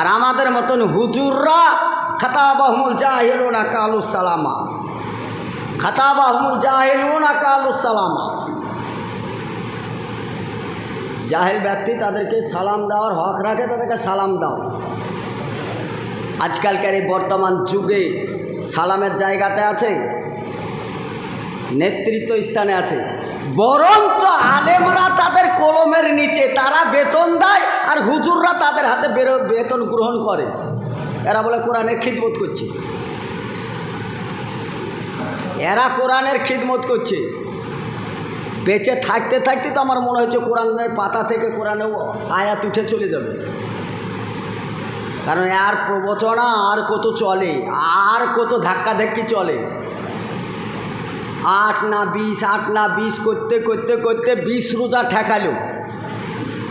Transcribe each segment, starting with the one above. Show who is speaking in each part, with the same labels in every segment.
Speaker 1: আর আমাদের মতন হুজুররা খাতাবাহুমুল জাহিলুনা কালুস সালামা, খাতাবাহুমুল জাহিলুনা কালুস সালামা। জাহেল ব্যক্তি তাদেরকে সালাম দেওয়ার হক রাখে, তাদেরকে সালাম দাও। আজকালকার এই বর্তমান যুগে সালামের জায়গাতে আছে, নেতৃত্ব স্থানে আছে, বরঞ্চ আলেমরা তাদের কলমের নিচে তারা বেতন দেয় আর হুজুররা তাদের হাতে বেতন গ্রহণ করে। এরা বলে কোরআনের খিদমত করছে, এরা কোরআনের খিদমত করছে। বেঁচে থাকতে থাকতে তো আমার মনে হচ্ছে কোরআনের পাতা থেকে কোরআনেও আয়াত উঠে চলে যাবে। কারণ আর প্রবচনা আর কত চলে, আর কত ধাক্কাধাক্কি চলে। 8 না 20, 8 না 20 করতে করতে করতে 20 রোজা ঠেকালো,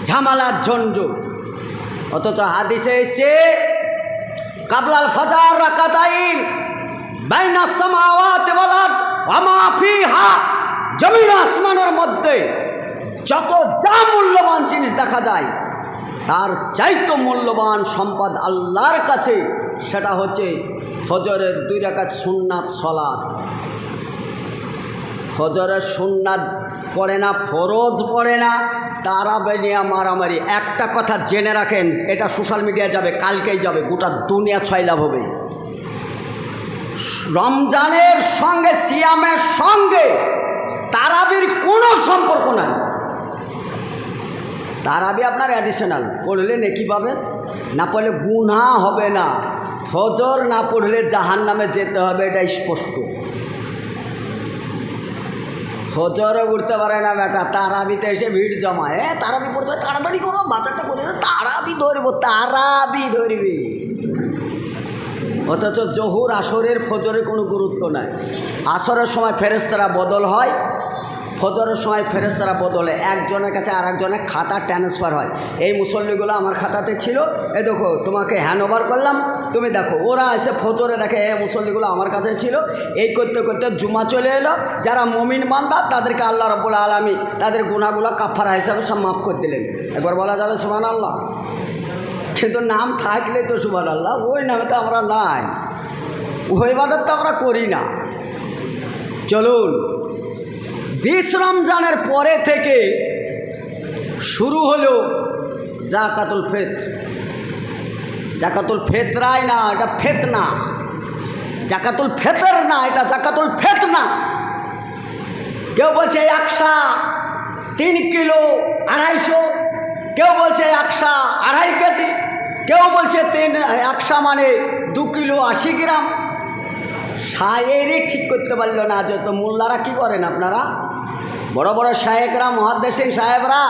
Speaker 1: ঝামেলার ঝঞ্ঝট। অথচ হাদিসে এসছে কাবলাল ফাজার রাকাতাইন বাইনাস সামাওয়াতি ওয়াল আরদ ওয়া মা ফিহা, জমিন আসমানের মধ্যে যত যা মূল্যবান জিনিস দেখা যায় তার চাইতে মূল্যবান সম্পদ আল্লাহর কাছে, সেটা হচ্ছে ফজরের 2 রাকাত সুন্নাত সালাত। ফজরের সুন্নাত পড়ে না, ফরজ পড়ে না, তারাবি নিয়ে মারামারি। একটা কথা জেনে রাখেন, এটা সোশ্যাল মিডিয়ায় যাবে, কালকেই যাবে, গোটা দুনিয়া ছয়লাভ হবে। রমজানের সঙ্গে সিয়ামের সঙ্গে তারাবির কোনো সম্পর্ক নাই। তারাবি আপনার অ্যাডিশনাল, পড়লে নেকি পাবেন, না পড়লে গুনাহ হবে না। ফজর না পড়লে জাহান্নামে যেতে হবে, এটা স্পষ্ট। ফজরে উঠতে পারে না বেটা, তারাবিতে এসে ভিড় জমায়। তারাবি পড়তে তাড়াতাড়ি করো, বাজারটা করে তারাবি ধরবো, তারাবি ধরবি। অথচ জহুর আসরের ফজরের কোনো গুরুত্ব নাই। আসরের সময় ফেরেশতারা বদল হয়, ফজরের সময় ফেরেশতারা বদলে, একজনের কাছে আর একজনের খাতা ট্রান্সফার হয়। এই মুসল্লিগুলো আমার খাতাতে ছিল, এ দেখো তোমাকে হ্যান্ড ওভার করলাম, তুমি দেখো। ওরা এসে ফজরে দেখে এই মুসল্লিগুলো আমার কাছে ছিল। এই করতে করতে জুমা চলে এলো। যারা মুমিন বান্দা তাদেরকে আল্লাহ রাব্বুল আলামিন তাদের গুনাহগুলো কাফারা হিসাবে সব মাফ করে দিলেন। একবার বলা যাবে সুবহানাল্লাহ? কিন্তু নাম থাকলে তো সুবহানাল্লাহ, ওই নামে তো আমরা নাই, ওই ইবাদত তো আমরা করি না। চলুন, 20 রমজানের পরে থেকে শুরু হলো জাকাতুল ফিতর। জাকাতুল ফিতরাই না, এটা ফিতনা। জাকাতুল ফিতর না, এটা জাকাতুল ফিতনা। কেউ বলছে 100, 3 কিলো 250, কেউ বলছে 100 2.5 কেজি, কেউ বলছে 100 মানে 2 কিলো 80 গ্রাম। শায়েরই ঠিক করতে পারল না। যত মোল্লারা কি করেন আপনারা, বড় বড় শায়েকরা, মুহাদ্দিসিন সাহেবরা